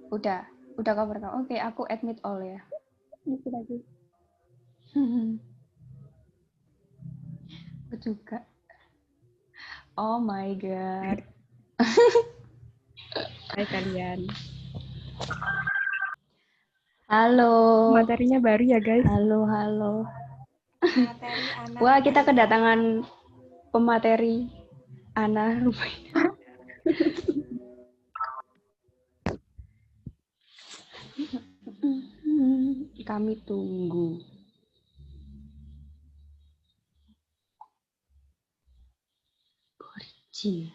udah. Udah cover kamu. Oke, aku admit all ya. Gitu lagi. Aku juga. Oh my god. Hai kalian. Halo. Materinya baru ya guys. Halo. Materi anak. Wah, kita kedatangan pemateri Ana Rumaina. Kami tunggu. Origin.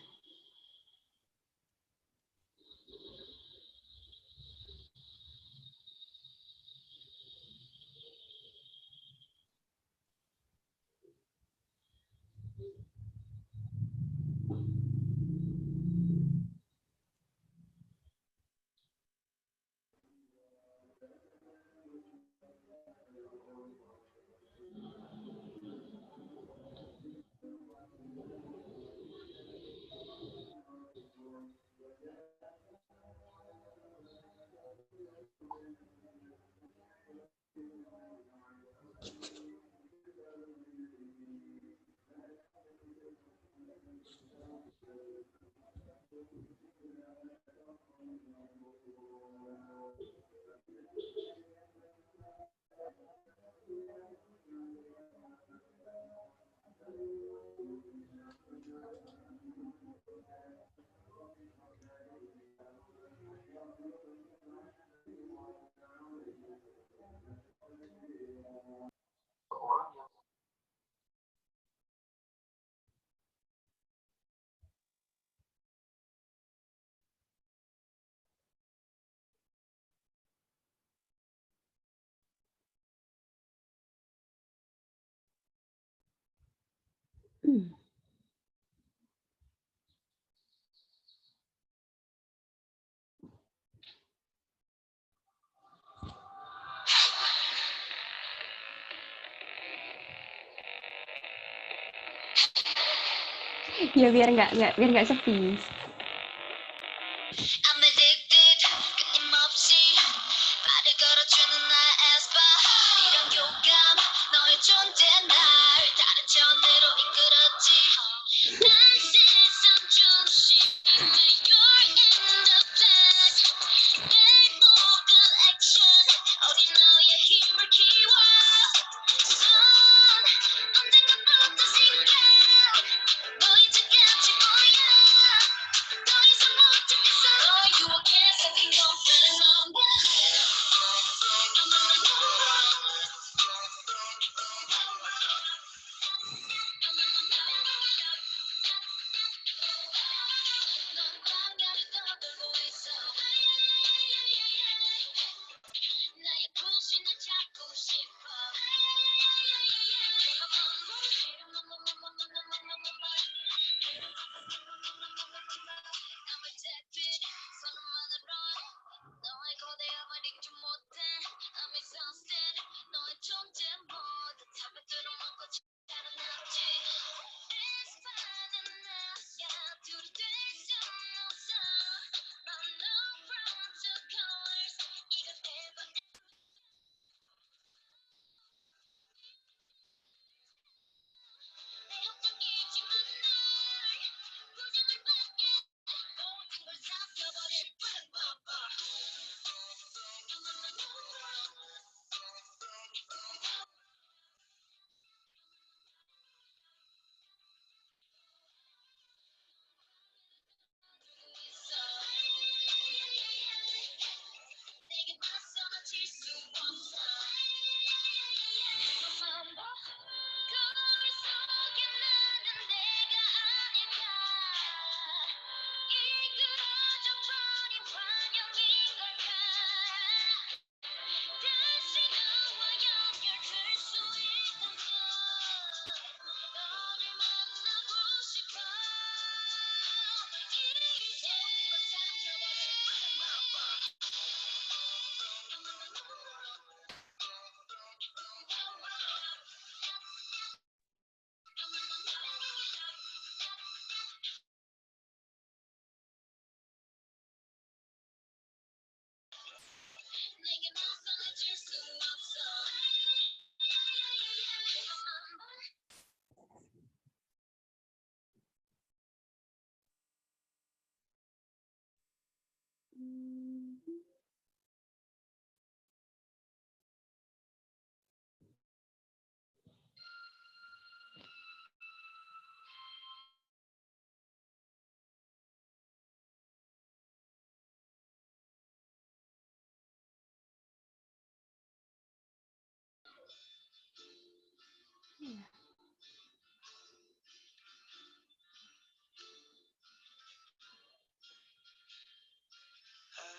Ya biar nggak sepi.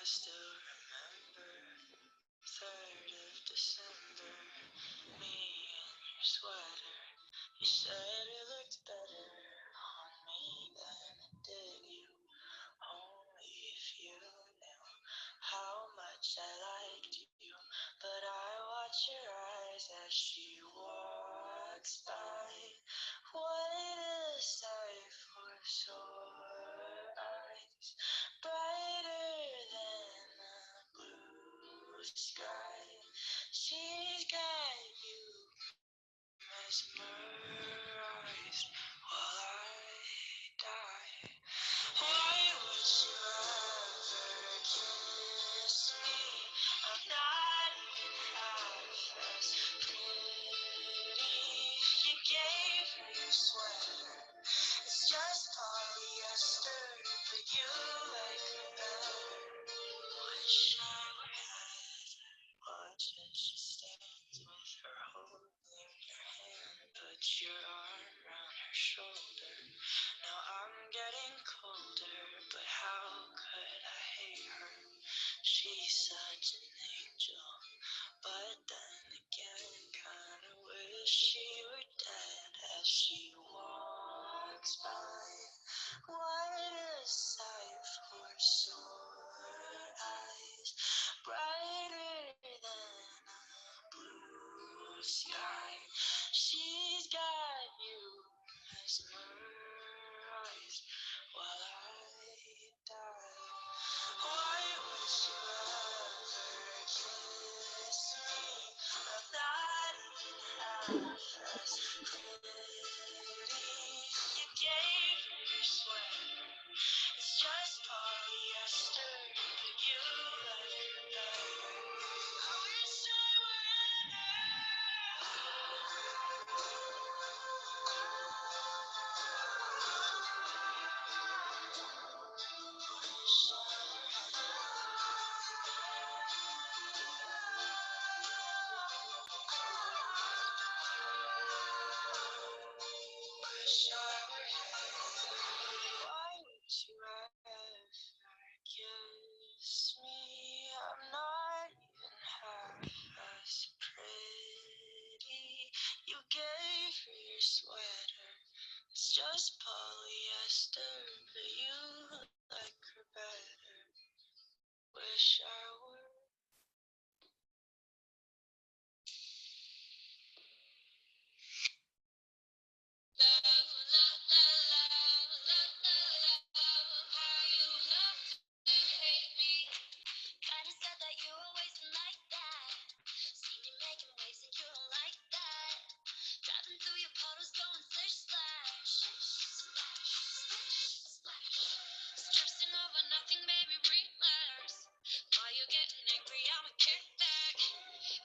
still remember 3rd of December, me in your sweater. You said it looked better on me than it did you. Only if you knew how much I liked you. But I watch your eyes as she walks by. What a sight for sore eyes, brighter than the blue sky. She's got you mesmerized while I die. Why would you ever kiss me? I'm not even half as pretty. You gave her your sweater. It's just polyester, but you like it better. Wish I were half. Watch as she stands with her holding your hand. Put your arm around her shoulder. Now I'm getting colder, but how could I hate her? She's such an angel, but then again, kinda wish she were dead as she walks by. What a sight for sore eyes, brighter than a blue sky. She's got you mesmerized while I die. Why would you ever kiss me? I'm not even half as pretty. You gave her your sweater. It's just polyester, but you like it better. I wish I were wish I were heaven. Why would you ever kiss me? I'm not even half as pretty. You gave her your sweater. It's just polyester, but you like her better. Wish I were. Kinda said that you always been like that. Seen you making waves and you don't like that. Driving through your puddles going slish splash. Splash, splash. Stressing over nothing, baby, relax. While you're getting angry, I'ma kick back.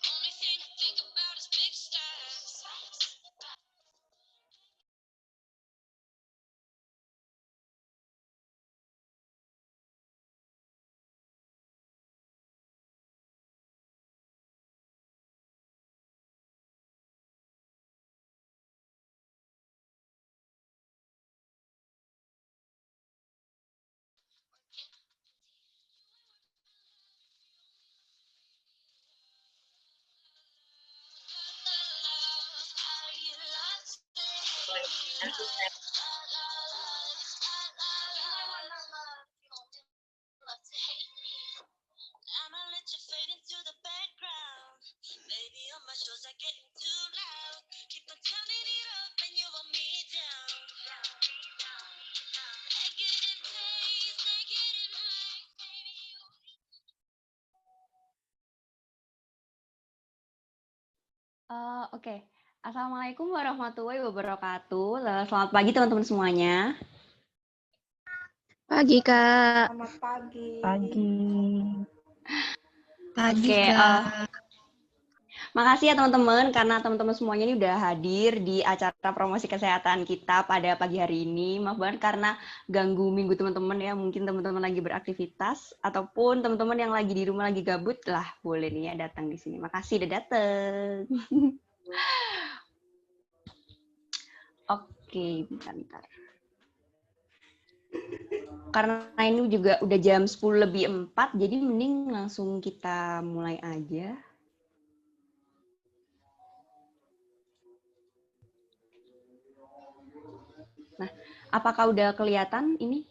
Only thing I think about is big stacks. How you love to hate me. Love to hate me. I'ma let you fade into the background. Maybe all my shows are getting too loud. Keep on turning it up and you want me down. Negative taste, negative minds, baby. Oke. Assalamualaikum warahmatullahi wabarakatuh. Selamat pagi teman-teman semuanya. Pagi, Kak. Selamat pagi. Pagi, Oke, Kak. makasih ya teman-teman karena teman-teman semuanya ini udah hadir di acara promosi kesehatan kita pada pagi hari ini. Maaf banget karena ganggu minggu teman-teman ya. Mungkin teman-teman lagi beraktivitas ataupun teman-teman yang lagi di rumah lagi gabut lah boleh nih ya datang di sini. Makasih udah datang. Oke, bentar. Karena ini juga udah jam 10:04, jadi mending langsung kita mulai aja. Nah, apakah udah kelihatan ini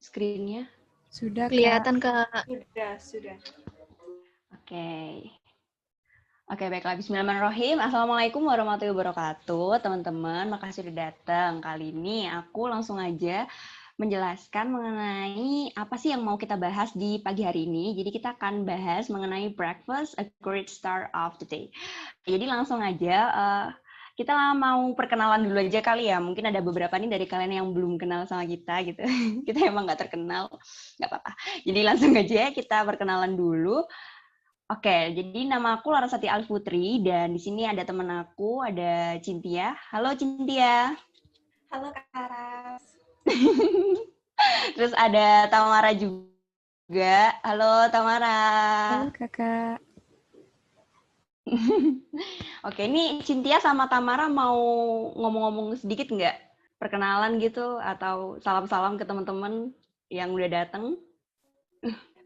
screen-nya? Sudah, Kelihatan, Kak. Sudah. Oke. Oke, baiklah. Bismillahirrahmanirrahim. Assalamualaikum warahmatullahi wabarakatuh, teman-teman. Makasih sudah datang. Kali ini aku langsung aja menjelaskan mengenai apa sih yang mau kita bahas di pagi hari ini. Jadi kita akan bahas mengenai breakfast, a great start of the day. Jadi langsung aja, kita mau perkenalan dulu aja kali ya. Mungkin ada beberapa nih dari kalian yang belum kenal sama kita gitu. Kita emang nggak terkenal, nggak apa-apa. Jadi langsung aja kita perkenalan dulu. Oke, jadi nama aku Larasati Alfutri dan di sini ada teman aku, ada Cintia. Halo Cintia. Halo Kak Aras. Terus ada Tamara juga. Halo Tamara. Halo Kakak. Oke, ini Cintia sama Tamara mau ngomong-ngomong sedikit nggak? Perkenalan gitu atau salam-salam ke teman-teman yang udah datang?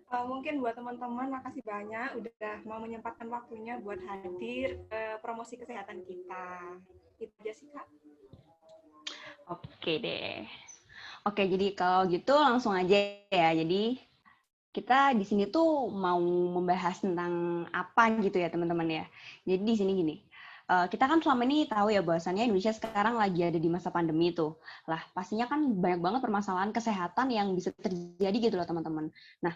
Mungkin buat teman-teman, makasih banyak udah mau menyempatkan waktunya buat hadir promosi kesehatan kita. Itu aja sih, Kak. Oke deh. Oke, jadi kalau gitu langsung aja ya. Jadi kita di sini tuh mau membahas tentang apa gitu ya teman-teman ya. Jadi di sini gini, kita kan selama ini tahu ya bahwasannya Indonesia sekarang lagi ada di masa pandemi tuh. Lah pastinya kan banyak banget permasalahan kesehatan yang bisa terjadi gitu loh teman-teman. Nah,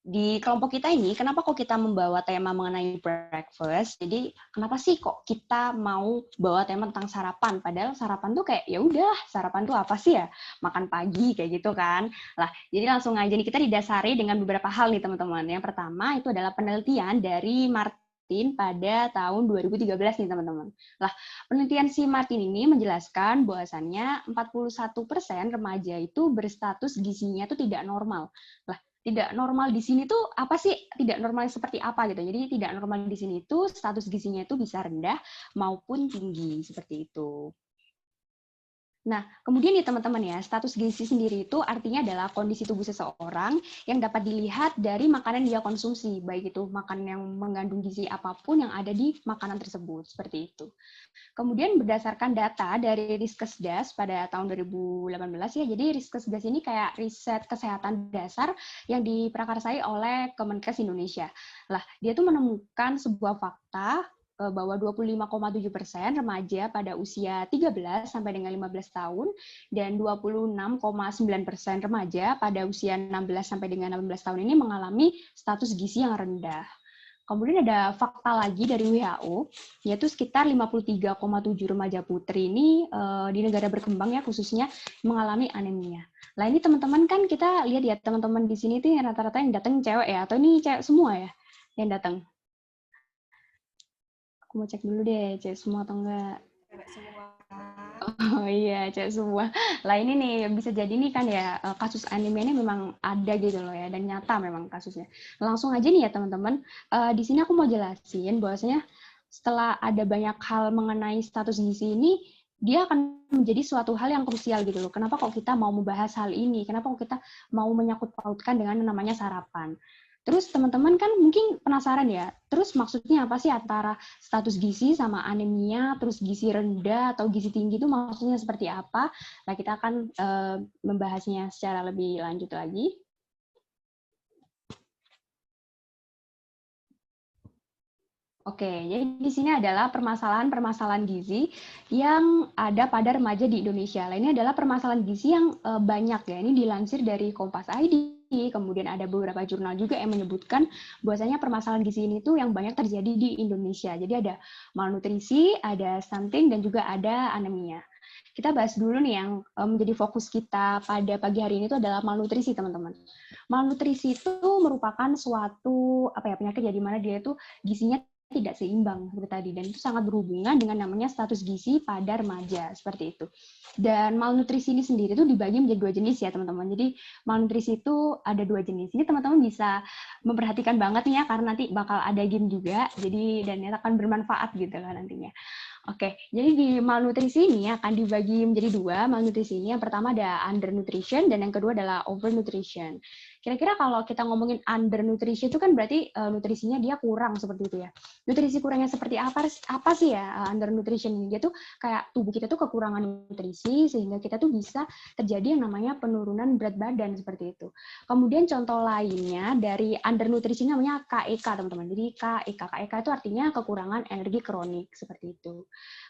di kelompok kita ini, kenapa kok kita membawa tema mengenai breakfast? Jadi, kenapa sih kok kita mau bawa tema tentang sarapan? Padahal sarapan tuh kayak, ya udah, sarapan tuh apa sih ya? Makan pagi, kayak gitu kan. Lah, jadi langsung aja nih, kita didasari dengan beberapa hal nih, teman-teman. Yang pertama, itu adalah penelitian dari Martin pada tahun 2013 nih, teman-teman. Lah, penelitian si Martin ini menjelaskan bahwasannya 41% remaja itu berstatus gizinya itu tidak normal. Lah, tidak normal di sini tuh apa sih? Tidak normal seperti apa gitu. Jadi tidak normal di sini itu status gizinya itu bisa rendah maupun tinggi seperti itu. Nah, kemudian nih teman-teman ya, status gizi sendiri itu artinya adalah kondisi tubuh seseorang yang dapat dilihat dari makanan yang dia konsumsi, baik itu makanan yang mengandung gizi apapun yang ada di makanan tersebut, seperti itu. Kemudian berdasarkan data dari Riskesdas pada tahun 2018 ya, jadi Riskesdas ini kayak riset kesehatan dasar yang diprakarsai oleh Kemenkes Indonesia. Lah, dia tuh menemukan sebuah fakta bahwa 25,7% remaja pada usia 13 sampai dengan 15 tahun dan 26,9% remaja pada usia 16 sampai dengan 18 tahun ini mengalami status gizi yang rendah. Kemudian ada fakta lagi dari WHO, yaitu sekitar 53,7 remaja putri ini di negara berkembang ya khususnya mengalami anemia. Lah ini teman-teman kan kita lihat ya teman-teman di sini tuh rata-rata yang datang cewek ya, atau ini cewek semua ya yang datang? Aku mau cek dulu deh, cewek semua atau enggak. Cewek semua. Oh iya, cewek semua. Lah ini nih, bisa jadi nih kan ya, kasus anemia ini memang ada gitu loh ya, dan nyata memang kasusnya. Langsung aja nih ya teman-teman, di sini aku mau jelasin bahwasanya setelah ada banyak hal mengenai status gizi ini, dia akan menjadi suatu hal yang krusial gitu loh. Kenapa kok kita mau membahas hal ini? Kenapa kok kita mau menyangkut pautkan dengan namanya sarapan? Terus teman-teman kan mungkin penasaran ya, terus maksudnya apa sih antara status gizi sama anemia, terus gizi rendah atau gizi tinggi itu maksudnya seperti apa? Nah, kita akan membahasnya secara lebih lanjut lagi. Oke, jadi di sini adalah permasalahan-permasalahan gizi yang ada pada remaja di Indonesia. Nah, ini adalah permasalahan gizi yang banyak ya. Ini dilansir dari Kompas ID, kemudian ada beberapa jurnal juga yang menyebutkan bahwasanya permasalahan gizi ini tuh yang banyak terjadi di Indonesia. Jadi ada malnutrisi, ada stunting, dan juga ada anemia. Kita bahas dulu nih yang menjadi fokus kita pada pagi hari ini itu adalah malnutrisi, teman-teman. Malnutrisi itu merupakan suatu penyakit ya, di mana dia itu gizinya tidak seimbang seperti tadi, dan itu sangat berhubungan dengan namanya status gizi pada remaja seperti itu. Dan malnutrisi ini sendiri itu dibagi menjadi dua jenis ya teman-teman. Jadi malnutrisi itu ada dua jenis. Ini teman-teman bisa memperhatikan banget nih ya, karena nanti bakal ada game juga. Jadi dan itu akan bermanfaat gitu lah nantinya. Oke, jadi di malnutrisi ini akan dibagi menjadi dua. Malnutrisi ini yang pertama ada undernutrition dan yang kedua adalah overnutrition. Kira-kira kalau kita ngomongin undernutrition itu kan berarti nutrisinya dia kurang seperti itu ya. Nutrisi kurangnya seperti apa sih ya undernutrition ini? Dia tuh kayak tubuh kita tuh kekurangan nutrisi sehingga kita tuh bisa terjadi yang namanya penurunan berat badan seperti itu. Kemudian contoh lainnya dari undernutrition namanya KEK teman-teman. Jadi KEK itu artinya kekurangan energi kronik seperti itu.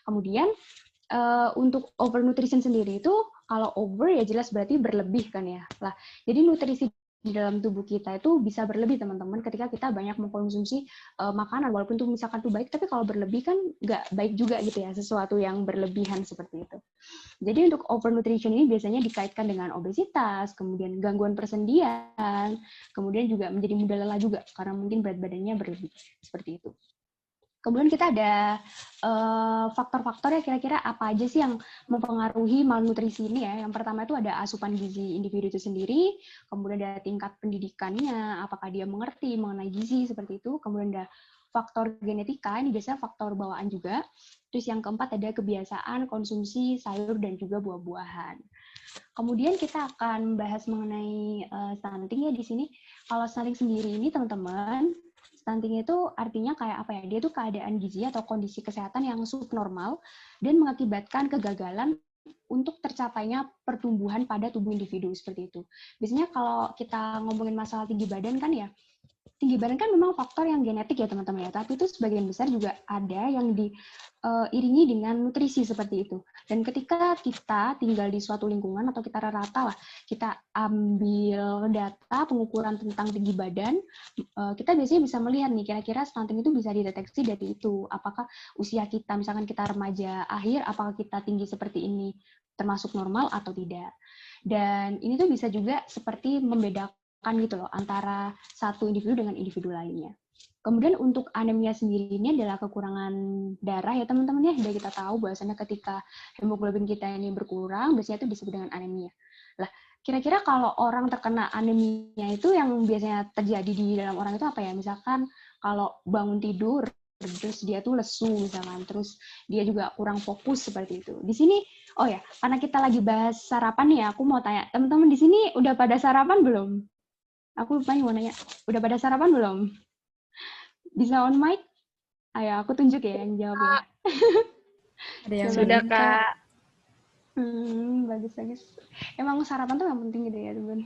Kemudian untuk overnutrition sendiri itu kalau over ya jelas berarti berlebih kan ya. Lah, jadi nutrisi di dalam tubuh kita itu bisa berlebih teman-teman ketika kita banyak mengkonsumsi makanan walaupun itu misalkan itu baik tapi kalau berlebih kan nggak baik juga gitu ya sesuatu yang berlebihan seperti itu. Jadi untuk overnutrition ini biasanya dikaitkan dengan obesitas, kemudian gangguan persendian, kemudian juga menjadi mudah lelah juga karena mungkin berat badannya berlebih seperti itu. Kemudian kita ada faktor-faktor ya kira-kira apa aja sih yang mempengaruhi malnutrisi ini ya. Yang pertama itu ada asupan gizi individu itu sendiri, kemudian ada tingkat pendidikannya, apakah dia mengerti mengenai gizi seperti itu, kemudian ada faktor genetika, ini biasanya faktor bawaan juga. Terus yang keempat ada kebiasaan konsumsi sayur dan juga buah-buahan. Kemudian kita akan bahas mengenai stunting ya di sini. Kalau stunting sendiri ini teman-teman, stunting itu artinya kayak apa ya? Dia tuh keadaan gizi atau kondisi kesehatan yang subnormal dan mengakibatkan kegagalan untuk tercapainya pertumbuhan pada tubuh individu seperti itu. Biasanya kalau kita ngomongin masalah tinggi badan kan ya, tinggi badan kan memang faktor yang genetik ya teman-teman ya, tapi itu sebagian besar juga ada yang diiringi dengan nutrisi seperti itu. Dan ketika kita tinggal di suatu lingkungan atau kita rata lah, kita ambil data pengukuran tentang tinggi badan, kita biasanya bisa melihat nih kira-kira stunting itu bisa dideteksi dari itu. Apakah usia kita, misalkan kita remaja akhir, apakah kita tinggi seperti ini termasuk normal atau tidak. Dan ini tuh bisa juga seperti membedakan gitu loh antara satu individu dengan individu lainnya. Kemudian untuk anemia sendiri ini adalah kekurangan darah ya teman-teman ya. Sudah kita tahu bahwasannya ketika hemoglobin kita ini berkurang, biasanya itu disebut dengan anemia. Lah, kira-kira kalau orang terkena anemia itu yang biasanya terjadi di dalam orang itu apa ya? Misalkan kalau bangun tidur terus dia tuh lesu misalkan, terus dia juga kurang fokus seperti itu. Di sini, oh ya, karena kita lagi bahas sarapan ya, aku mau tanya, teman-teman di sini udah pada sarapan belum? Aku lupa nih mau nanya, udah pada sarapan belum? Bisa on mic? Ayo, aku tunjuk ya yang jawab ya. Ada yang Sudah, belum, Kak. Bagus-bagus. Emang sarapan tuh yang penting gitu ya, teman.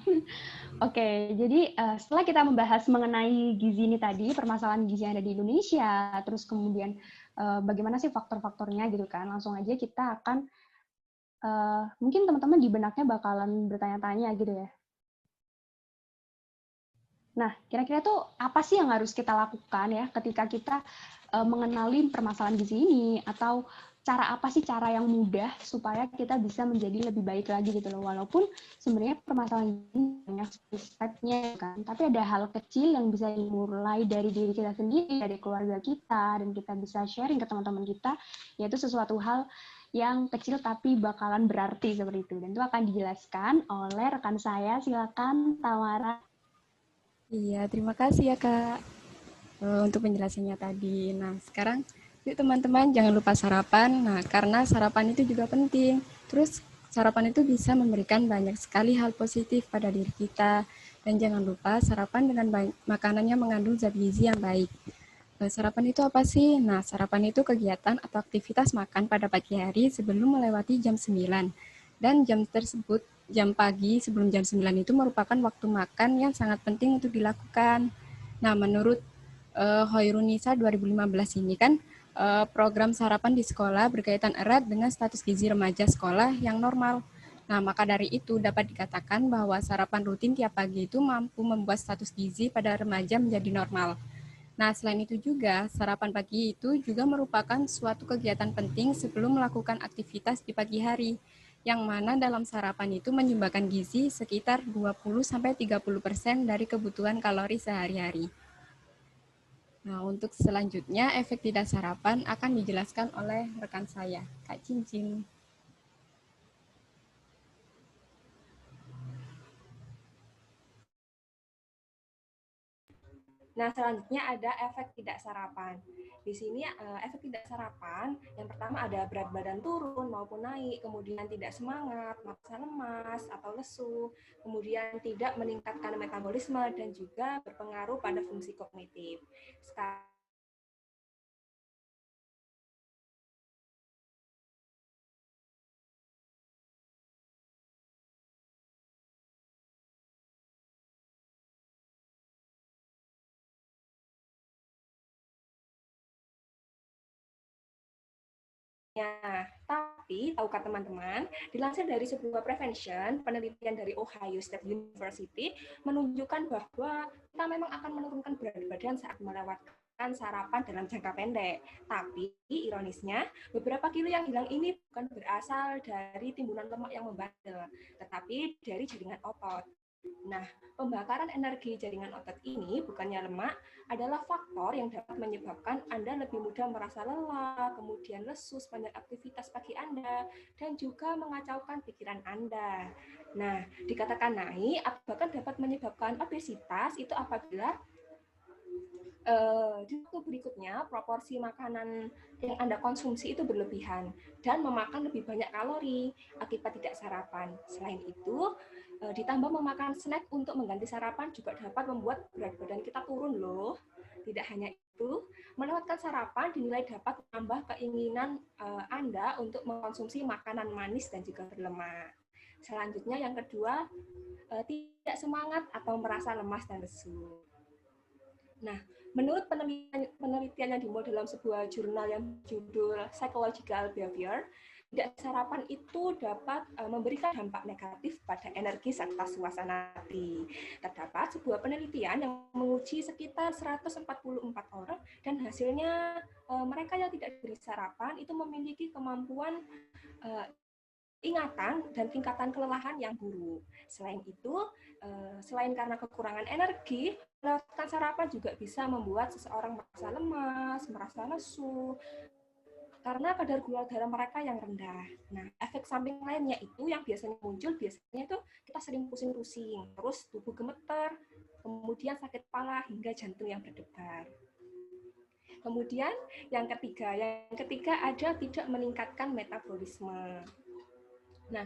Oke, jadi setelah kita membahas mengenai gizi ini tadi, permasalahan gizi yang ada di Indonesia, terus kemudian bagaimana sih faktor-faktornya gitu kan, langsung aja kita akan, mungkin teman-teman di benaknya bakalan bertanya-tanya gitu ya. Nah, kira-kira tuh apa sih yang harus kita lakukan ya ketika kita mengenali permasalahan gizi ini, atau cara apa sih cara yang mudah supaya kita bisa menjadi lebih baik lagi gitu loh. Walaupun sebenarnya permasalahan ini banyak step-nya kan, tapi ada hal kecil yang bisa dimulai dari diri kita sendiri, dari keluarga kita, dan kita bisa sharing ke teman-teman kita, yaitu sesuatu hal yang kecil tapi bakalan berarti seperti itu. Dan itu akan dijelaskan oleh rekan saya, silakan Tamara. Iya, terima kasih ya Kak untuk penjelasannya tadi. Nah, sekarang yuk teman-teman jangan lupa sarapan. Nah, karena sarapan itu juga penting. Terus sarapan itu bisa memberikan banyak sekali hal positif pada diri kita. Dan jangan lupa sarapan dengan makanannya mengandung zat gizi yang baik. Sarapan itu apa sih? Nah, sarapan itu kegiatan atau aktivitas makan pada pagi hari sebelum melewati jam 9. Dan jam tersebut, jam pagi sebelum jam 9 itu merupakan waktu makan yang sangat penting untuk dilakukan. Nah, menurut Hoirunisa 2015 ini kan program sarapan di sekolah berkaitan erat dengan status gizi remaja sekolah yang normal. Nah, maka dari itu dapat dikatakan bahwa sarapan rutin tiap pagi itu mampu membuat status gizi pada remaja menjadi normal. Nah, selain itu juga, sarapan pagi itu juga merupakan suatu kegiatan penting sebelum melakukan aktivitas di pagi hari, yang mana dalam sarapan itu menyumbangkan gizi sekitar 20-30% dari kebutuhan kalori sehari-hari. Nah, untuk selanjutnya, efek tidak sarapan akan dijelaskan oleh rekan saya, Kak Cincin. Nah, selanjutnya ada efek tidak sarapan. Di sini efek tidak sarapan, yang pertama ada berat badan turun maupun naik, kemudian tidak semangat, merasa lemas atau lesu, kemudian tidak meningkatkan metabolisme dan juga berpengaruh pada fungsi kognitif. Sekarang tapi tahukah teman-teman, dilansir dari sebuah prevention, penelitian dari Ohio State University menunjukkan bahwa kita memang akan menurunkan berat badan saat melewatkan sarapan dalam jangka pendek. Tapi ironisnya, beberapa kilo yang hilang ini bukan berasal dari timbunan lemak yang membandel, tetapi dari jaringan otot. Nah, pembakaran energi jaringan otot ini bukannya lemak, adalah faktor yang dapat menyebabkan Anda lebih mudah merasa lelah, kemudian lesu sepanjang aktivitas pagi Anda, dan juga mengacaukan pikiran Anda. Nah, dikatakan naik, bahkan dapat menyebabkan obesitas itu apabila di waktu berikutnya proporsi makanan yang Anda konsumsi itu berlebihan dan memakan lebih banyak kalori akibat tidak sarapan. Selain itu, ditambah memakan snack untuk mengganti sarapan juga dapat membuat berat badan kita turun loh. Tidak hanya itu, melewatkan sarapan dinilai dapat menambah keinginan Anda untuk mengkonsumsi makanan manis dan juga berlemak. Selanjutnya yang kedua, tidak semangat atau merasa lemas dan lesu. Nah, menurut penelitian yang dimuat dalam sebuah jurnal yang berjudul Psychological Behavior, tidak sarapan itu dapat memberikan dampak negatif pada energi serta suasana hati. Terdapat sebuah penelitian yang menguji sekitar 144 orang dan hasilnya mereka yang tidak diberi sarapan itu memiliki kemampuan ingatan dan tingkatan kelelahan yang buruk. Selain itu, selain karena kekurangan energi, melewatkan sarapan juga bisa membuat seseorang merasa lemas, merasa lesu, karena kadar gula darah mereka yang rendah. Nah, efek samping lainnya itu yang biasanya muncul, biasanya itu kita sering pusing-pusing, terus tubuh gemeter, kemudian sakit kepala hingga jantung yang berdebar. Kemudian yang ketiga ada tidak meningkatkan metabolisme. Nah,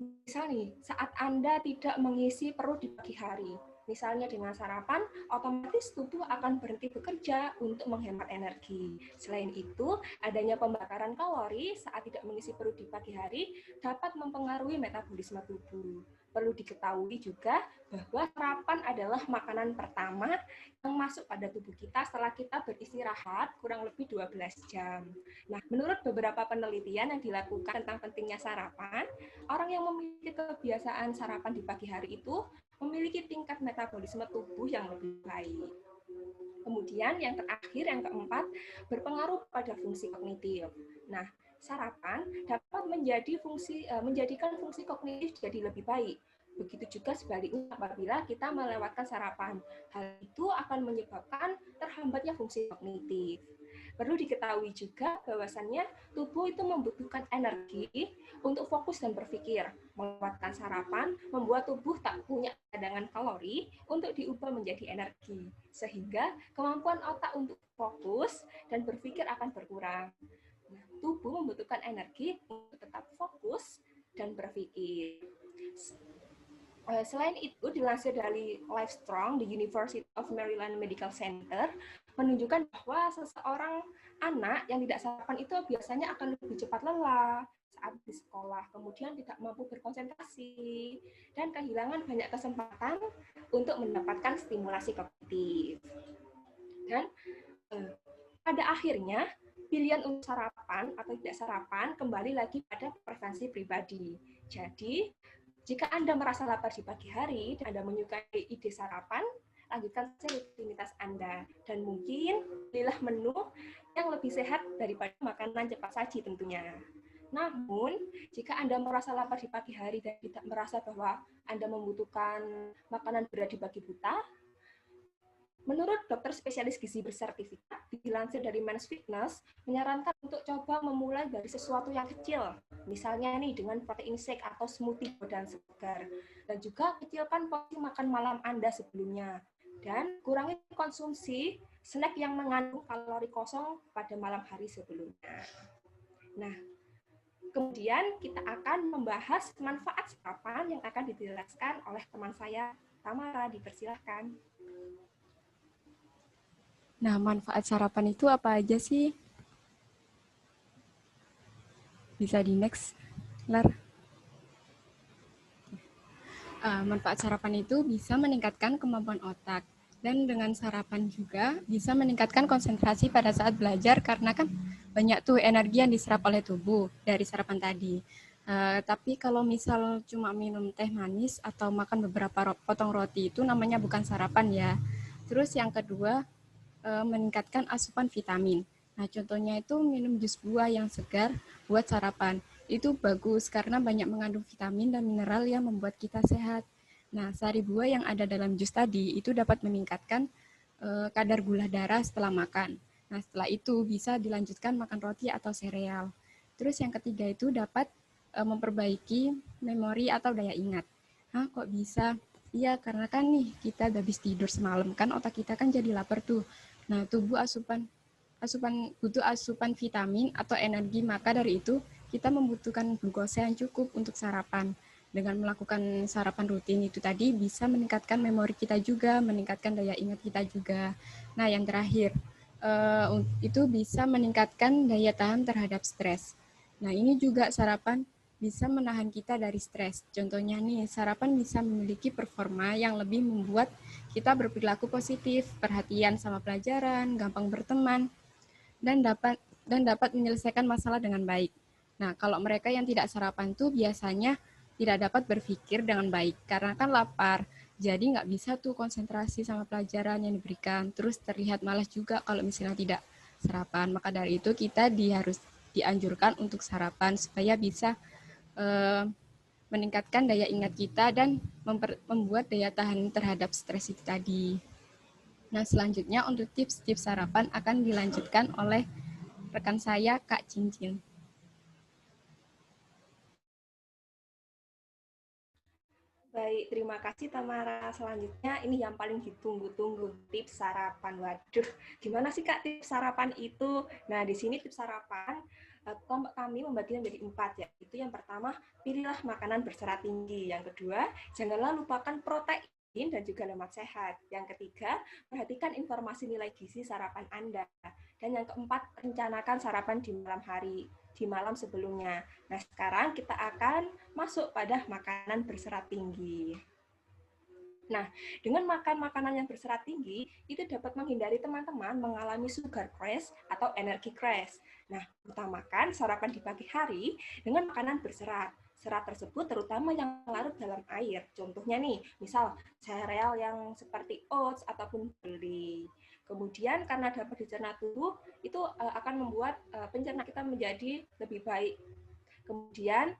misal nih, saat Anda tidak mengisi perut di pagi hari, misalnya dengan sarapan, otomatis tubuh akan berhenti bekerja untuk menghemat energi. Selain itu, adanya pembakaran kalori saat tidak mengisi perut di pagi hari dapat mempengaruhi metabolisme tubuh. Perlu diketahui juga bahwa sarapan adalah makanan pertama yang masuk pada tubuh kita setelah kita beristirahat kurang lebih 12 jam. Nah, menurut beberapa penelitian yang dilakukan tentang pentingnya sarapan, orang yang memiliki kebiasaan sarapan di pagi hari itu memiliki tingkat metabolisme tubuh yang lebih baik. Kemudian yang terakhir, yang keempat, berpengaruh pada fungsi kognitif. Nah, sarapan dapat menjadikan fungsi kognitif jadi lebih baik. Begitu juga sebaliknya apabila kita melewatkan sarapan. Hal itu akan menyebabkan terhambatnya fungsi kognitif. Perlu diketahui juga bahwasannya tubuh itu membutuhkan energi untuk fokus dan berpikir. Melewatkan sarapan membuat tubuh tak punya cadangan kalori untuk diubah menjadi energi, sehingga kemampuan otak untuk fokus dan berpikir akan berkurang. Nah, tubuh membutuhkan energi untuk tetap fokus dan berpikir. Selain itu, dilansir dari Livestrong, di University of Maryland Medical Center, menunjukkan bahwa seseorang anak yang tidak sarapan itu biasanya akan lebih cepat lelah saat di sekolah, kemudian tidak mampu berkonsentrasi, dan kehilangan banyak kesempatan untuk mendapatkan stimulasi kognitif. Dan pada akhirnya, pilihan untuk sarapan atau tidak sarapan kembali lagi pada preferensi pribadi. Jadi, jika Anda merasa lapar di pagi hari dan Anda menyukai ide sarapan, lanjutkan saja rutinitas Anda. Dan mungkin pilihlah menu yang lebih sehat daripada makanan cepat saji tentunya. Namun, jika Anda merasa lapar di pagi hari dan tidak merasa bahwa Anda membutuhkan makanan berat di pagi buta, menurut dokter spesialis gizi bersertifikat, dilansir dari Men's Fitness, menyarankan untuk coba memulai dari sesuatu yang kecil. Misalnya nih dengan protein shake atau smoothie dan segar. Dan juga kecilkan porsi makan malam Anda sebelumnya. Dan kurangi konsumsi snack yang mengandung kalori kosong pada malam hari sebelumnya. Nah, kemudian kita akan membahas manfaat sarapan yang akan dijelaskan oleh teman saya, Tamara. Dipersilahkan. Nah, manfaat sarapan itu apa aja sih? Bisa di next, Lar. Manfaat sarapan itu bisa meningkatkan kemampuan otak. Dan dengan sarapan juga bisa meningkatkan konsentrasi pada saat belajar karena kan banyak tuh energi yang diserap oleh tubuh dari sarapan tadi. Tapi kalau misal cuma minum teh manis atau makan beberapa potong roti itu namanya bukan sarapan ya. Terus yang kedua, meningkatkan asupan vitamin. Nah, contohnya itu minum jus buah yang segar buat sarapan. Itu bagus karena banyak mengandung vitamin dan mineral yang membuat kita sehat. Nah, sari buah yang ada dalam jus tadi itu dapat meningkatkan kadar gula darah setelah makan. Nah, setelah itu bisa dilanjutkan makan roti atau sereal. Terus yang ketiga itu dapat memperbaiki memori atau daya ingat. Hah, kok bisa? Iya, karena kan nih kita habis tidur semalam kan otak kita kan jadi lapar tuh. Nah, tubuh butuh asupan vitamin atau energi, maka dari itu kita membutuhkan glukosa yang cukup untuk sarapan. Dengan melakukan sarapan rutin itu tadi bisa meningkatkan memori kita juga, meningkatkan daya ingat kita juga. Nah, yang terakhir itu bisa meningkatkan daya tahan terhadap stres. Nah, ini juga sarapan bisa menahan kita dari stres. Contohnya nih, sarapan bisa memiliki performa yang lebih membuat kita berperilaku positif, perhatian sama pelajaran, gampang berteman, dan dapat menyelesaikan masalah dengan baik. Nah, kalau mereka yang tidak sarapan tuh biasanya tidak dapat berpikir dengan baik karena kan lapar. Jadi nggak bisa tuh konsentrasi sama pelajaran yang diberikan. Terus terlihat malas juga kalau misalnya tidak sarapan. Maka dari itu kita harus dianjurkan untuk sarapan supaya bisa meningkatkan daya ingat kita dan membuat daya tahan terhadap stres itu tadi. Nah, selanjutnya untuk tips-tips sarapan akan dilanjutkan oleh rekan saya, Kak Cincin. Baik, terima kasih Tamara. Selanjutnya ini yang paling ditunggu-tunggu, tips sarapan. Waduh, gimana sih Kak tips sarapan itu? Nah, di sini tips sarapan kami membaginya menjadi 4 ya. Itu yang pertama, pilihlah makanan berserat tinggi. Yang kedua, janganlah lupakan protein dan juga lemak sehat. Yang ketiga, perhatikan informasi nilai gizi sarapan Anda. Dan yang keempat, rencanakan sarapan di malam hari, di malam sebelumnya. Nah, sekarang kita akan masuk pada makanan berserat tinggi. Nah, dengan makan makanan yang berserat tinggi, itu dapat menghindari teman-teman mengalami sugar crash atau energi crash. Nah, utamakan sarapan di pagi hari dengan makanan berserat. Serat tersebut terutama yang larut dalam air. Contohnya nih, misal sereal yang seperti oats ataupun beli. Kemudian karena dapat dicerna tubuh, itu akan membuat pencernaan kita menjadi lebih baik. Kemudian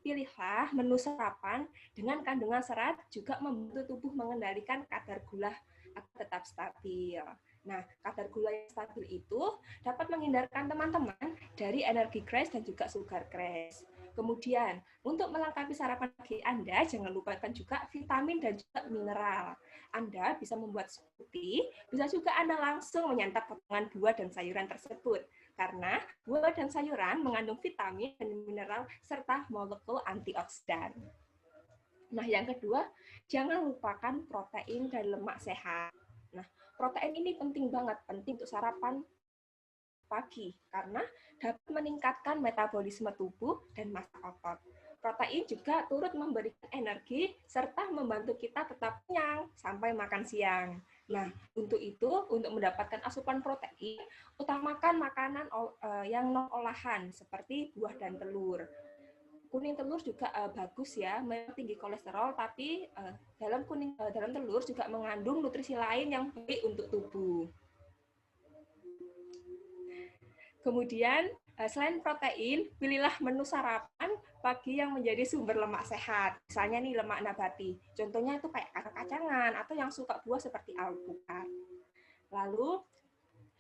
pilihlah menu sarapan dengan kandungan serat juga membantu tubuh mengendalikan kadar gula agar tetap stabil. Nah, kadar gula yang stabil itu dapat menghindarkan teman-teman dari energi crash dan juga sugar crash. Kemudian, untuk melengkapi sarapan pagi Anda, jangan lupakan juga vitamin dan juga mineral. Anda bisa membuat smoothie, bisa juga Anda langsung menyantap potongan buah dan sayuran tersebut. Karena buah dan sayuran mengandung vitamin dan mineral serta molekul antioksidan. Nah, yang kedua, jangan lupakan protein dan lemak sehat. Nah, protein ini penting banget, penting untuk sarapan pagi karena dapat meningkatkan metabolisme tubuh dan massa otot. Protein juga turut memberikan energi serta membantu kita tetap kenyang sampai makan siang. Nah, untuk itu, untuk mendapatkan asupan protein, utamakan makanan yang non-olahan seperti buah dan telur. Kuning telur juga bagus ya, memang tinggi kolesterol, tapi dalam telur juga mengandung nutrisi lain yang baik untuk tubuh. Kemudian, selain protein, pilihlah menu sarapan pagi yang menjadi sumber lemak sehat. Misalnya nih lemak nabati. Contohnya itu kayak kacang-kacangan atau yang suka buah seperti alpukat. Lalu,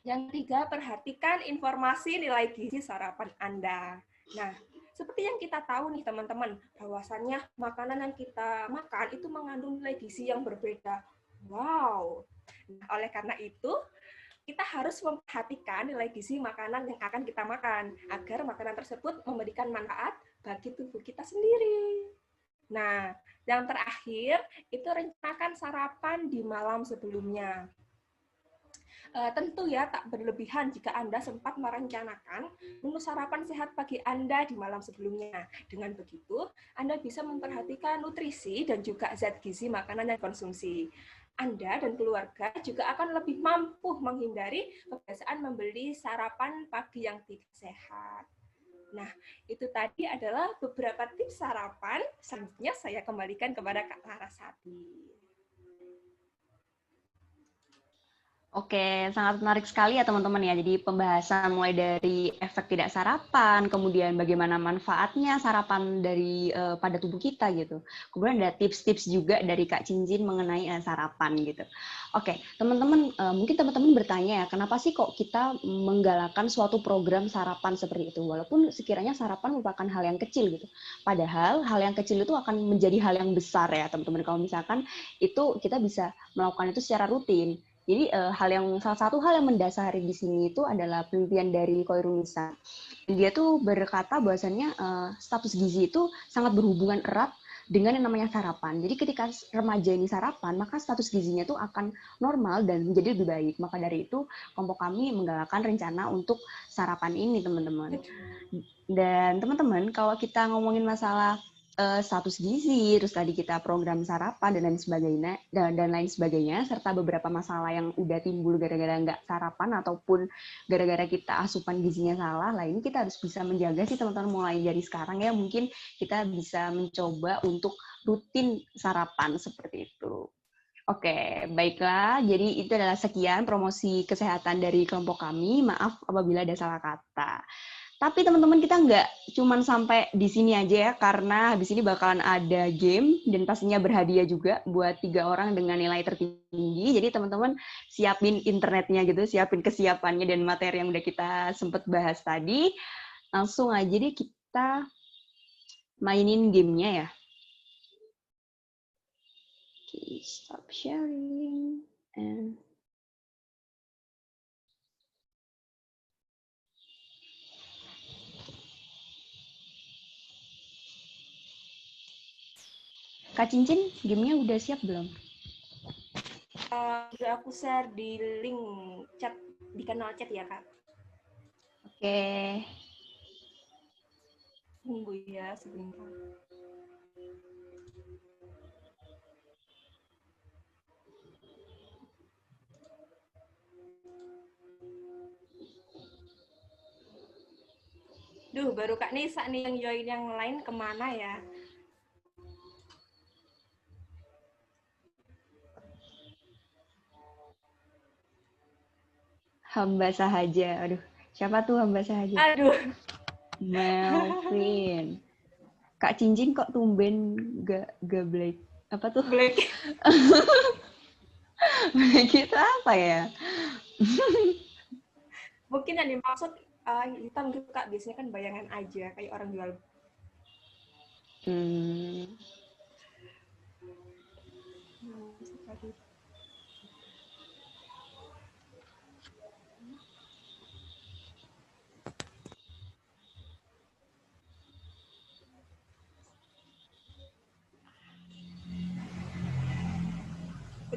yang ketiga, perhatikan informasi nilai gizi sarapan Anda. Nah, seperti yang kita tahu nih teman-teman, bahwasannya makanan yang kita makan itu mengandung nilai gizi yang berbeda. Wow, Oleh karena itu, kita harus memperhatikan nilai gizi makanan yang akan kita makan, agar makanan tersebut memberikan manfaat bagi tubuh kita sendiri. Nah, yang terakhir, itu rencanakan sarapan di malam sebelumnya. Tentu ya, tak berlebihan jika Anda sempat merencanakan menu sarapan sehat pagi Anda di malam sebelumnya. Dengan begitu, Anda bisa memperhatikan nutrisi dan juga zat gizi makanan yang konsumsi. Anda dan keluarga juga akan lebih mampu menghindari kebiasaan membeli sarapan pagi yang tidak sehat. Nah, itu tadi adalah beberapa tips sarapan. Selanjutnya saya kembalikan kepada Kak Larasati. Oke, sangat menarik sekali ya teman-teman ya. Jadi pembahasan mulai dari efek tidak sarapan, kemudian bagaimana manfaatnya sarapan dari pada tubuh kita gitu. Kemudian ada tips-tips juga dari Kak Cincin mengenai sarapan gitu. Oke, teman-teman, mungkin teman-teman bertanya ya, kenapa sih kok kita menggalakkan suatu program sarapan seperti itu? Walaupun sekiranya sarapan merupakan hal yang kecil gitu. Padahal hal yang kecil itu akan menjadi hal yang besar ya teman-teman. Kalau misalkan itu kita bisa melakukan itu secara rutin. Jadi salah satu hal yang mendasari di sini itu adalah penelitian dari Koirunisa. Dia tuh berkata bahwasannya status gizi itu sangat berhubungan erat dengan yang namanya sarapan. Jadi ketika remaja ini sarapan, maka status gizinya tuh akan normal dan menjadi lebih baik. Maka dari itu kelompok kami menggalakkan rencana untuk sarapan ini, teman-teman. Dan teman-teman, kalau kita ngomongin masalah status gizi, terus tadi kita program sarapan dan lain sebagainya, serta beberapa masalah yang udah timbul gara-gara nggak sarapan ataupun gara-gara kita asupan gizinya salah. Lah ini kita harus bisa menjaga sih teman-teman mulai dari sekarang ya, mungkin kita bisa mencoba untuk rutin sarapan seperti itu. Oke, baiklah. Jadi itu adalah sekian promosi kesehatan dari kelompok kami. Maaf apabila ada salah kata. Tapi teman-teman kita nggak cuman sampai di sini aja ya, karena habis ini bakalan ada game dan pastinya berhadiah juga buat 3 orang dengan nilai tertinggi. Jadi teman-teman siapin internetnya gitu, siapin kesiapannya dan materi yang udah kita sempat bahas tadi. Langsung aja deh kita mainin gamenya ya. Okay, stop sharing and Kak Cincin, gamenya udah siap belum? Udah aku share di link chat di kanal chat ya, Kak. Oke. Tunggu ya sebentar. Duh, baru Kak Nisa nih yang join, yang lain kemana ya? Hamba sahaja. Aduh, siapa tuh hamba sahaja? Aduh. Melvin. Kak Cincin kok tumben gak black? Apa tuh? Black. Black itu apa ya? Mungkin yang dimaksud hitam gitu, Kak. Biasanya kan bayangan aja, kayak orang jual.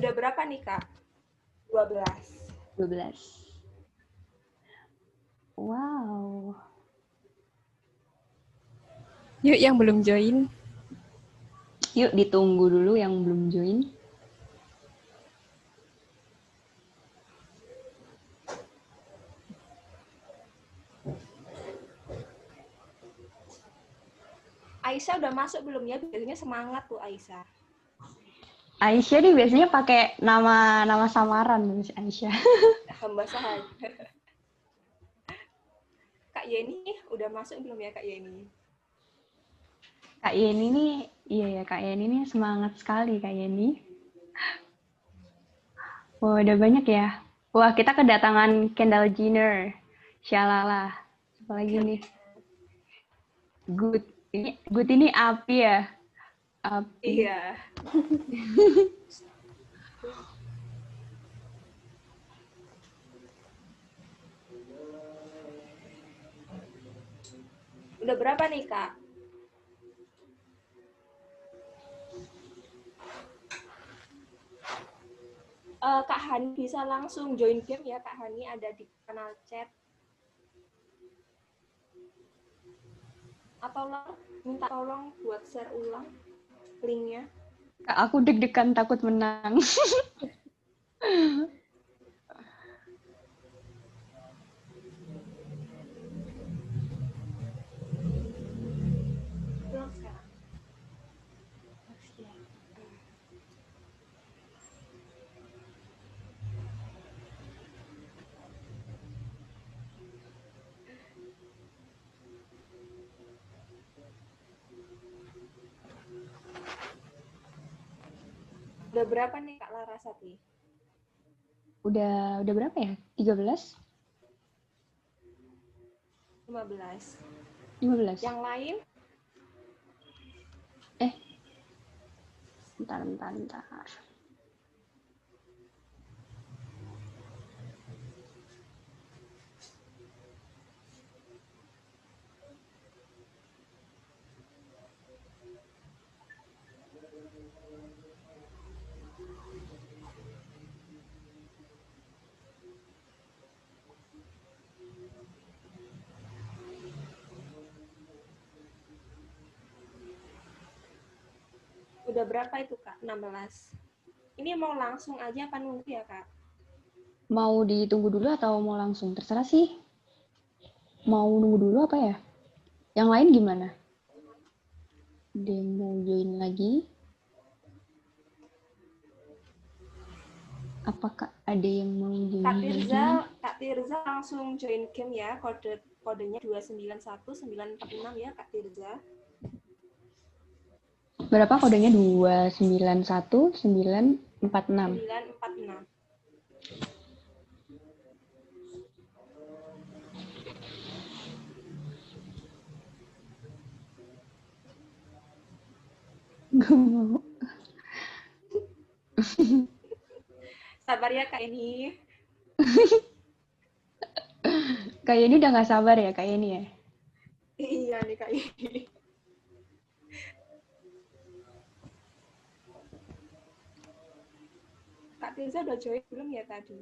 Udah berapa nih, Kak? 12. Wow. Yuk yang belum join. Yuk ditunggu dulu yang belum join. Aisyah udah masuk belum ya? Biasanya semangat tuh Aisyah. Aisyah nih biasanya pakai nama samaran Aisyah. Hamba sahaja. Kak Yeni udah masuk belum ya, Kak Yeni? Kak Yeni nih, iya ya Kak Yeni nih semangat sekali Kak Yeni. Wah, udah banyak ya. Wah, kita kedatangan Kendall Jenner. Syalala. Apa lagi nih? Good ini api ya? Api. Iya. Udah berapa nih, Kak? Kak Hani bisa langsung join game ya, Kak Hani ada di kanal chat. Atau minta tolong buat share ulang linknya. Kak, aku deg-degan takut menang. Ulang sekarang. Udah berapa nih Kak Larasati? Udah berapa ya? 13? 15. 15? Yang lain? Bentar. Udah berapa itu Kak? 16. Ini mau langsung aja apa nunggu ya Kak? Mau ditunggu dulu atau mau langsung? Terserah sih. Mau nunggu dulu apa ya? Yang lain gimana? Ada yang mau join lagi? Apakah ada yang mau join lagi? Kak Tirza langsung join game ya. Kodenya 291946 ya Kak Tirza. Berapa kodenya? 291946. 946. Gak mau. Sabar ya Kak ini. Kayak ini udah gak sabar ya kayak ini ya. Iya nih Kak ini. Kak Tirza udah join belum ya tadi?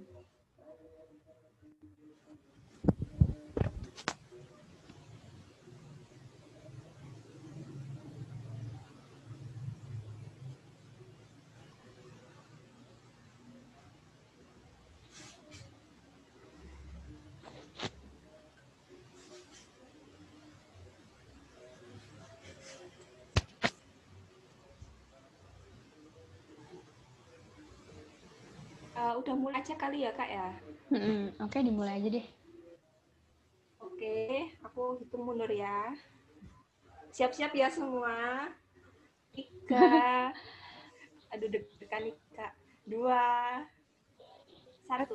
Udah mulai aja kali ya Kak ya? Oke, dimulai aja deh. Oke, aku hitung mundur ya. Siap-siap ya semua. 3. Aduh deg-degan nih Kak. 2. 1.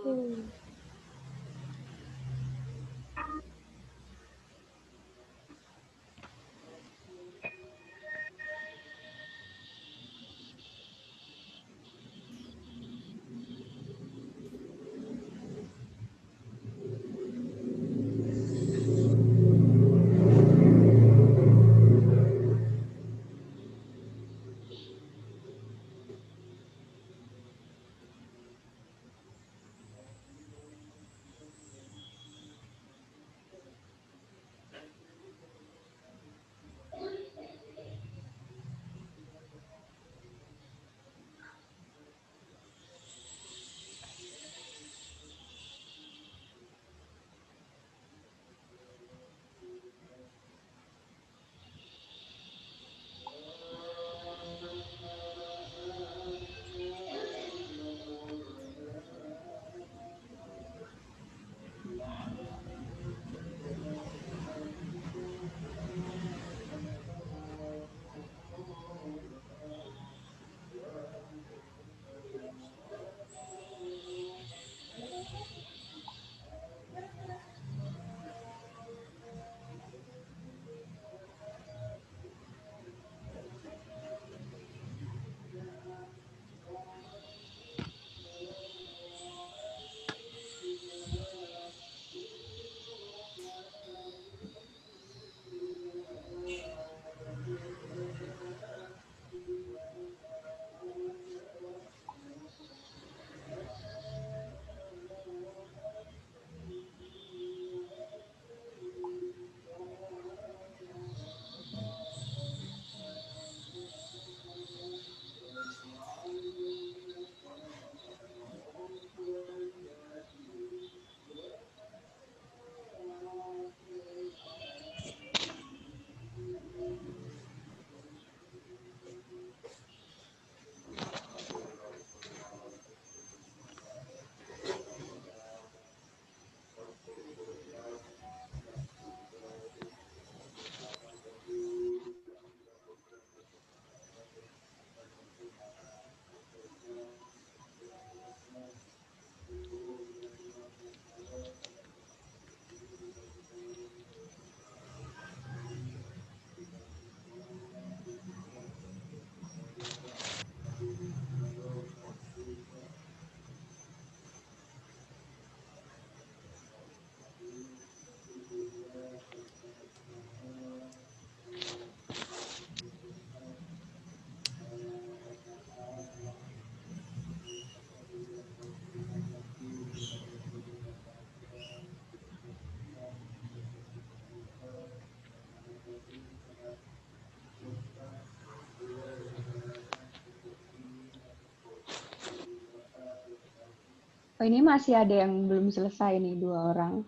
Oh, ini masih ada yang belum selesai nih, 2 orang.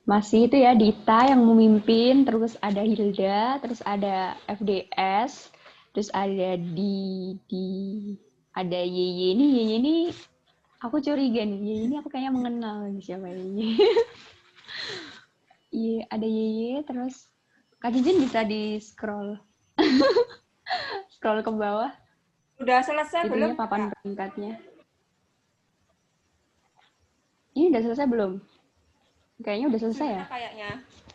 Masih itu ya, Dita yang memimpin, terus ada Hilda, terus ada FDS, terus ada ada Yeye. Yeye ini aku curiga nih, Yeye ini aku kayaknya mengenal nih siapa Yeye. Iya, ada Yeye, terus Kak Jijin bisa di-scroll. Scroll ke bawah, Udah selesai itunya belum, papan Kak? peringkatnya. Ini udah selesai belum? Kayaknya udah selesai ya? Sudah kayaknya.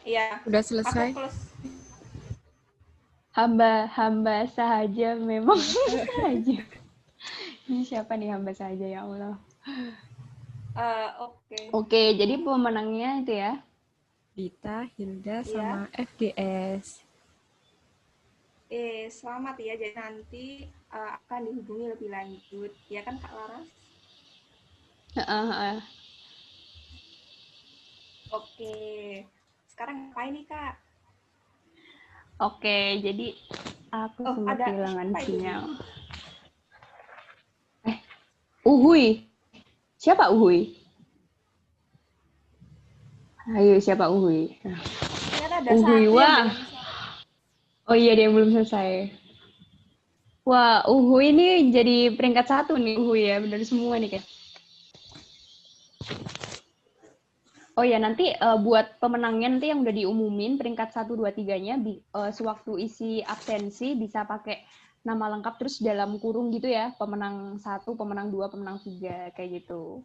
Iya. Udah Aku selesai. close. Hamba sahaja memang saja. Ini siapa nih hamba saja ya Allah. Oke. Oke, jadi pemenangnya itu ya. Dita, Hilda, Iya. sama FDS. Selamat ya. Jadi nanti akan dihubungi lebih lanjut. Ya kan, Kak Laras? Heeh. Oke. Sekarang ngapain nih, Kak? Oke, jadi aku sempat Ada kehilangan siapa itu? sinyal. Uhuy. Siapa Uhuy? Ayo, siapa Uhuy? Ternyata ada Uhuy, satu yang wah. belum selesai. Oh iya, dia belum selesai. Wah, Uhuy ini jadi peringkat 1 nih, Uhuy ya. Benar semua nih, Kak. Oh ya, nanti buat pemenangnya nanti yang udah diumumin peringkat 1, 2, 3-nya sewaktu isi absensi bisa pakai nama lengkap terus dalam kurung gitu ya. Pemenang 1, pemenang 2, pemenang 3 kayak gitu.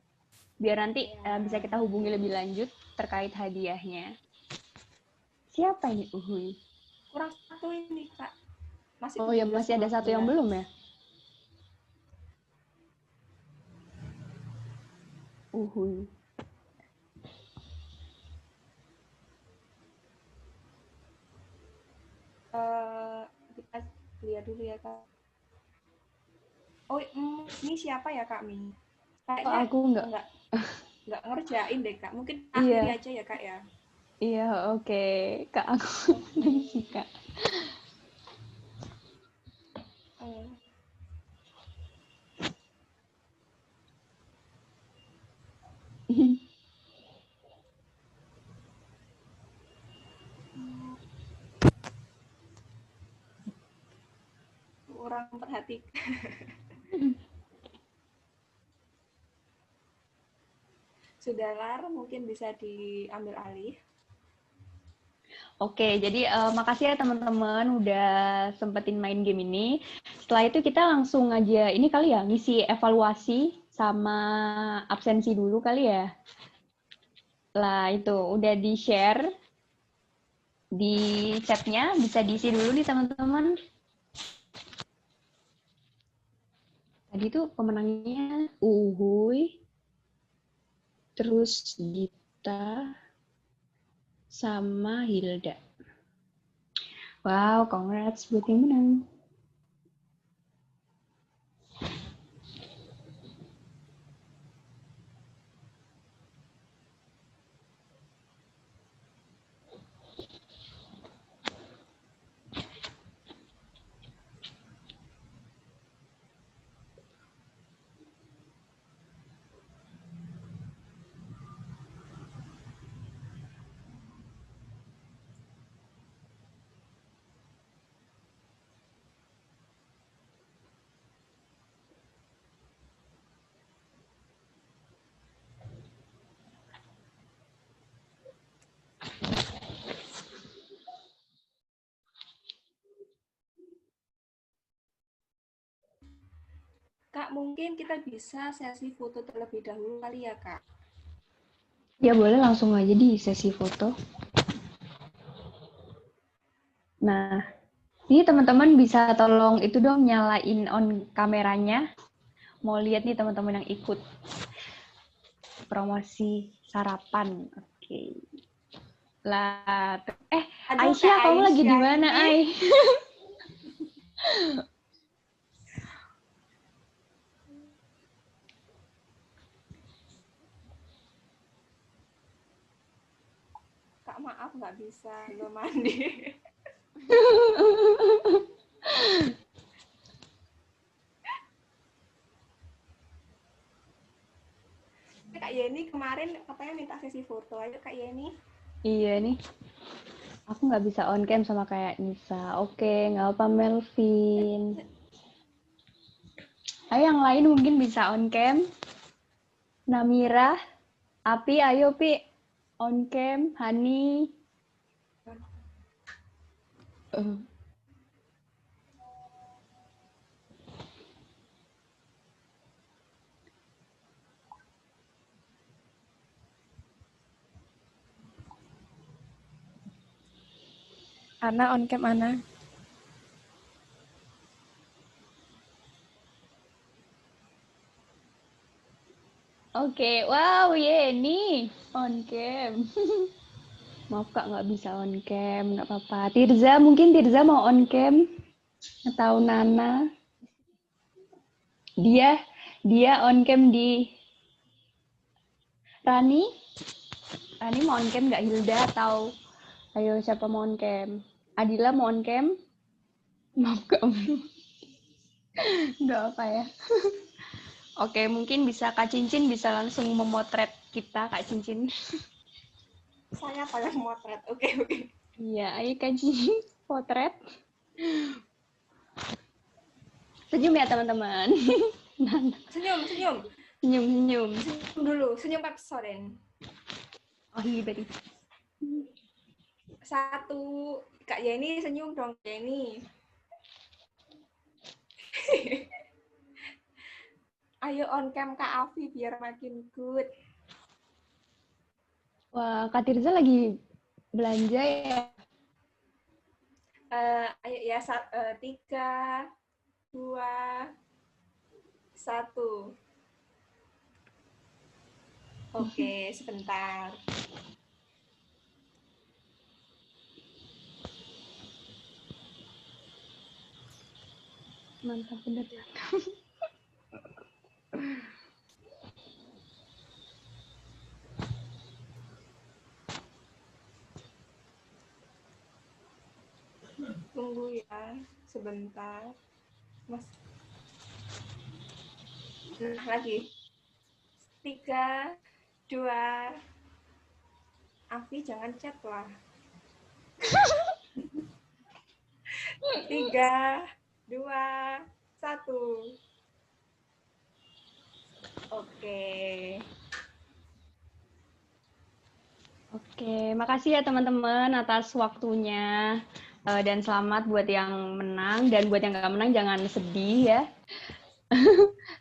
Biar nanti bisa kita hubungi lebih lanjut terkait hadiahnya. Siapa ini Uhuy? Kurang satu ini, Kak. Masih Oh ya, 17, masih ada 1 yang belum ya? Uhuy. Kita lihat dulu ya, Kak. Oh, ini siapa ya, Kak Mi? Kayaknya Aku nggak. nggak ngerjain deh, Kak. Mungkin Iya. akhiri aja ya, Kak ya. Iya, oke. Kak, aku sih, Kak. Kurang perhatikan. Sudah Lar, mungkin bisa diambil alih. Oke, jadi makasih ya teman-teman udah sempetin main game ini. Setelah itu kita langsung aja ini kali ya, ngisi evaluasi sama absensi dulu kali ya. Lah itu udah di-share di chatnya, bisa diisi dulu nih teman-teman. Tadi tuh pemenangnya Uhuy, terus Gita, sama Hilda. Wow, congrats buat yang menang. Kak, mungkin kita bisa sesi foto terlebih dahulu kali ya, Kak? Ya boleh langsung aja di sesi foto. Nah, ini teman-teman bisa tolong itu dong nyalain on kameranya. Mau lihat nih teman-teman yang ikut promosi sarapan. Oke. Lah, Aduh, Aisyah, Kak kamu lagi di Aisyah mana, ini. Ai? Kak, maaf nggak bisa, belum mandi. Kak Yeni kemarin katanya minta sesi foto. Ayo Kak Yeni. Iya nih. Aku nggak bisa on cam sama kayak Nisa. Oke, nggak apa Melvin. Ayo yang lain mungkin bisa on cam. Namira, Api, ayo Pi. On cam, Hani. Ana on cam Ana. Oke, wow, Yeni on cam. Maaf Kak, nggak bisa on cam, nggak apa-apa. Tirza, mungkin Tirza mau on cam? Atau Nana? Dia on cam di Rani. Rani mau on cam nggak Hilda atau ayo siapa mau on cam? Adila mau on cam? Maaf Kak, nggak apa ya. Oke, mungkin bisa Kak Cincin bisa langsung memotret kita Kak Cincin. Saya paling motret. Oke. Iya, ayo Kak Cincin potret. Senyum ya teman-teman. Senyum. Senyum. Senyum dulu. Senyum Pepsodent. Oh iya tadi. 1, Kak Yeni senyum dong, Kak Yeni. Ayo on cam Kak Afi biar makin good. Wah, Kak Tirza lagi belanja ya? Ayo ya, 3, 2, 1. Oke, sebentar. Mantap bener ya. Tunggu ya, sebentar. Mas. Nah, lagi. 3, 2. Afi jangan chat lah. 3, 2, 1. Oke, makasih ya teman-teman atas waktunya. Dan selamat buat yang menang dan buat yang nggak menang jangan sedih ya.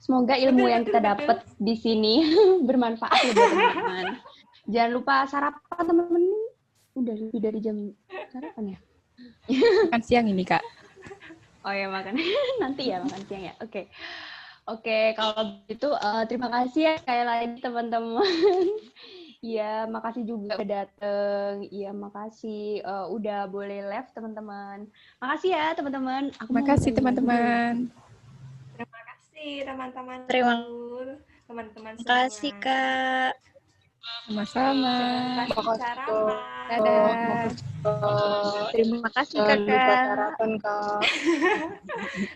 Semoga ilmu yang kita dapat di sini bermanfaat ya buat teman-teman. Jangan lupa sarapan teman-teman. Udah lebih dari jam sarapan ya? Makan siang ini, Kak. Oh ya makan nanti ya makan siang ya. Oke, kalau gitu terima kasih ya sekali lagi teman-teman. Iya, makasih juga udah dateng. Iya, makasih udah boleh live teman-teman. Makasih ya teman-teman. Makasih teman-teman. Terima kasih teman-teman. Teman-teman semua. Makasih Kak. Sama-sama. Jangan lupa sarapan. Dadah. Terima kasih Jangan lupa Kakak. sarapan, Kak.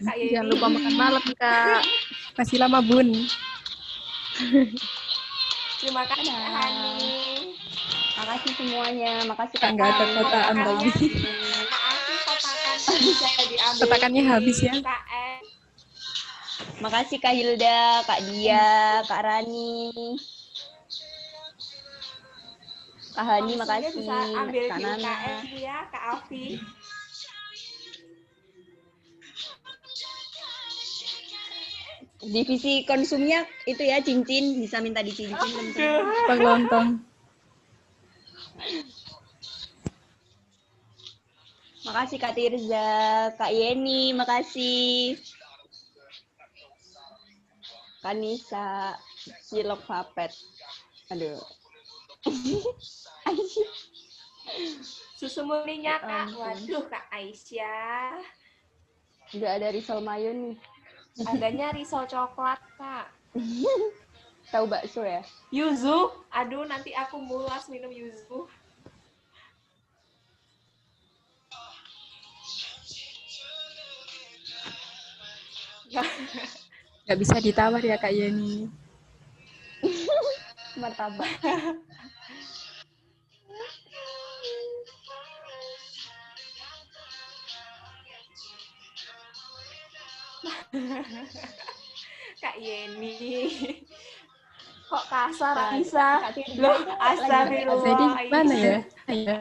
Kak Yeni. Jangan lupa makan malam Kak. Masih lama, Bun. Terima kasih Kak Hani. Makasih semuanya. Makasih Kak. Nggak ada kotaan Kotakannya, lagi. Kak Afi kotakan bisa diambil. Kotakannya habis ya. Kak E. Makasih Kak Hilda, Kak Dia, Kak Rani. Kak Hani, Langsungnya makasih. bisa ambil Kak di Nana. UKM ya, Kak Afi. Divisi konsumnya itu ya cincin, bisa minta dicincin teman-teman. Bang lontong. Makasih Kak Tirza, Kak Yeni, makasih. Kak Nisa, cilok papet. Aduh. Susu murninya Kak. ampun. Waduh, Kak Aisyah. Udah ada risol mayo nih. Adanya risol coklat, Kak. Tahu bakso ya? Yuzu. Aduh, nanti aku mulas minum yuzu. Nggak bisa ditawar ya, Kak Yeni. Martabak. Kak Yeni. Kok kasar Nah, bisa? Kak Tirza Loh, itu lagi astagfirullah. Jadi gimana ya? Ya.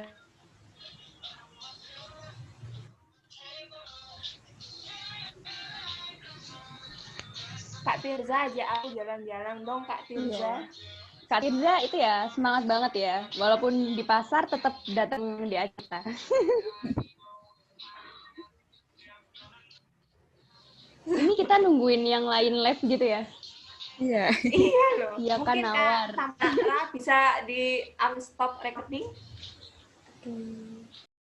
Kak Tirza aja aku jalan-jalan dong, Kak Tirza. Iya. Kak Tirza itu ya semangat banget ya. Walaupun di pasar tetap datang di acara. Ini kita nungguin yang lain live gitu ya? Iya. Iya loh. Iya kan, Mungkin nawar. Kak Tamara bisa di unstop recording. Oke.